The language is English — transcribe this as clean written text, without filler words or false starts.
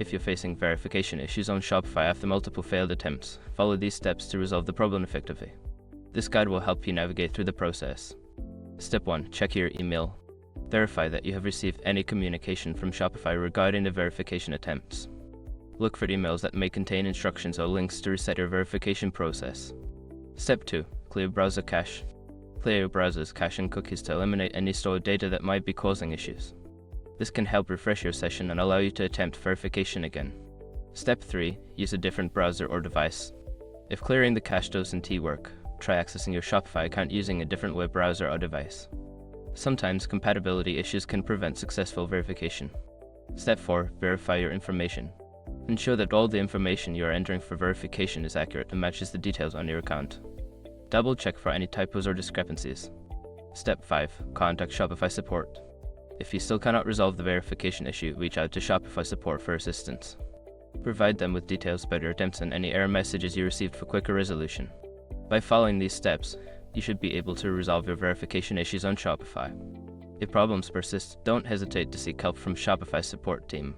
If you're facing verification issues on Shopify after multiple failed attempts, follow these steps to resolve the problem effectively. This guide will help you navigate through the process. Step 1. Check your email. Verify that you have received any communication from Shopify regarding the verification attempts. Look for emails that may contain instructions or links to reset your verification process. Step 2. Clear browser cache. Clear your browser's cache and cookies to eliminate any stored data that might be causing issues. This can help refresh your session and allow you to attempt verification again. Step 3. Use a different browser or device. If clearing the cache doesn't work, try accessing your Shopify account using a different web browser or device. Sometimes compatibility issues can prevent successful verification. Step 4. Verify your information. Ensure that all the information you are entering for verification is accurate and matches the details on your account. Double check for any typos or discrepancies. Step 5. Contact Shopify support. If you still cannot resolve the verification issue, reach out to Shopify support for assistance. Provide them with details about your attempts and any error messages you received for quicker resolution. By following these steps, you should be able to resolve your verification issues on Shopify. If problems persist, don't hesitate to seek help from Shopify's support team.